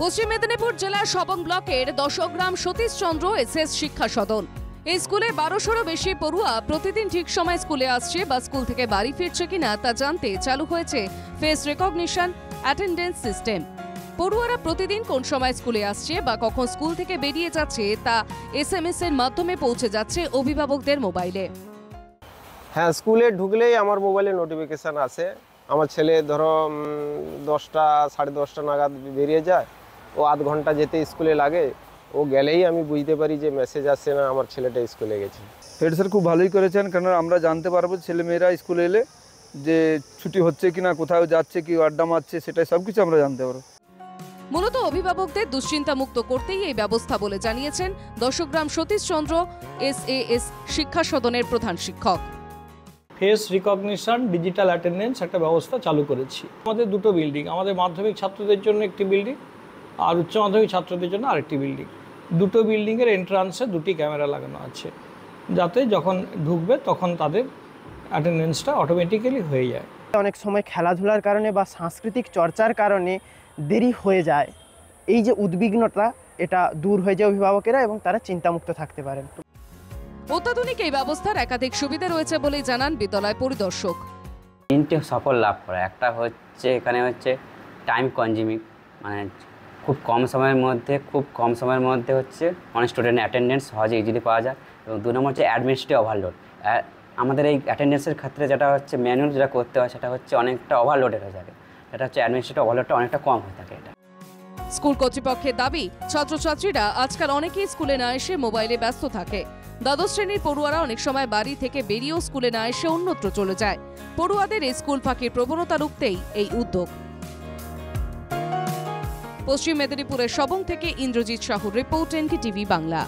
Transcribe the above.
পশ্চিম মেদিনীপুর জেলার সবং ব্লকের দশগ্রাম সতীশচন্দ্র এসএস শিক্ষা সদন। এই স্কুলে 1200-এরও বেশি পড়ুয়া প্রতিদিন ঠিক সময় স্কুলে আসছে বা স্কুল থেকে বাড়ি ফিরছে কিনা তা জানতে চালু হয়েছে ফেস রেকগনিশন অ্যাটেন্ডেন্স সিস্টেম। পড়ুয়ারা প্রতিদিন কোন সময় স্কুলে আসছে বা কখন স্কুল থেকে বেরিয়ে যাচ্ছে তা SMS এর মাধ্যমে পৌঁছে যাচ্ছে অভিভাবকদের মোবাইলে। হ্যাঁ, স্কুলে ঢুকলেই আমার মোবাইলে নোটিফিকেশান আসে। আমার ছেলে ধরো 10টা 10:30 নাগাদ বেরিয়ে যায়, ও আধ ঘন্টা যেতে স্কুলে লাগে, ও গেলেই আমি বুঝতে পারি যে মেসেজ আসছে না আমার ছেলেটা স্কুলে গেছে। হেড স্যার খুব ভালোই করেছেন, কারণ আমরা জানতে পারবো ছেলেমেয়েরা স্কুলে এলে যে ছুটি হচ্ছে কিনা, কোথাও যাচ্ছে কি, আড্ডা মারছে, সেটাই সব কিছু আমরা জানতে পারবো। মূলত অভিভাবকদের দুশ্চিন্তা মুক্ত করতেই এই ব্যবস্থা বলে জানিয়েছেন দশগ্রাম সতীশচন্দ্র SAS শিক্ষা সদনের প্রধান শিক্ষক। ফেস রিকগনিশন ডিজিটাল অ্যাটেন্ডেন্স একটা ব্যবস্থা চালু করেছি। আমাদের দুটো বিল্ডিং, আমাদের মাধ্যমিক ছাত্রদের জন্য একটি বিল্ডিং আর উচ্চ মাধ্যমিক ছাত্রদের জন্য আরেকটি বিল্ডিং। দুটো বিল্ডিংয়ের এন্ট্রান্সে দুটি ক্যামেরা লাগানো আছে, যাতে যখন ঢুকবে তখন তাদের অ্যাটেন্ডেন্সটা অটোমেটিক্যালি হয়ে যায়। অনেক সময় খেলাধুলার কারণে বা সাংস্কৃতিক চর্চার কারণে দেরি হয়ে যায়, এই যে উদ্বিগ্নতা এটা দূর হয়ে যায় অভিভাবকেরা এবং তারা চিন্তামুক্ত থাকতে পারেন। অত্যাধুনিক এই ব্যবস্থার একাধিক সুবিধা রয়েছে বলেই জানান বিদ্যালয় পরিদর্শক। তিনটে সফল লাভ করা, একটা হচ্ছে এখানে হচ্ছে টাইম কনজিউমিং, মানে খুব কম সময়ের মধ্যে হচ্ছে অনেক স্টুডেন্টের অ্যাটেন্ডেন্স সহজে ইজিলি পাওয়া যায়, এবং 2 নম্বর হচ্ছে অ্যাডমিনিস্ট্রেটিভ ওভারলোড। আমাদের এই অ্যাটেন্ডেন্সের ক্ষেত্রে যেটা হচ্ছে ম্যানুয়াল যেটা করতে হয় সেটা হচ্ছে অনেকটা ওভারলোডের হয়ে থাকে, এটা হচ্ছে অ্যাডমিনিস্ট্রেটিভ ওভারলোডটা অনেকটা কম হয়ে থাকে। এটা স্কুল কর্তৃপক্ষের দাবি, ছাত্রছাত্রীরা আজকাল অনেকেই স্কুলে না এসে মোবাইলে ব্যস্ত থাকে। দ্বাদশ শ্রেণীর পড়ুয়ারা অনেক সময় বাড়ি থেকে বেরিয়েও স্কুলে না এসে অন্যত্র চলে যায়। পড়ুয়াদের এই স্কুল ফাঁকির প্রবণতা রুখতেই এই উদ্যোগ। পশ্চিম মেদিনীপুরের সবং থেকে ইন্দ্রজিৎ সাহুর রিপোর্ট, NKTV বাংলা।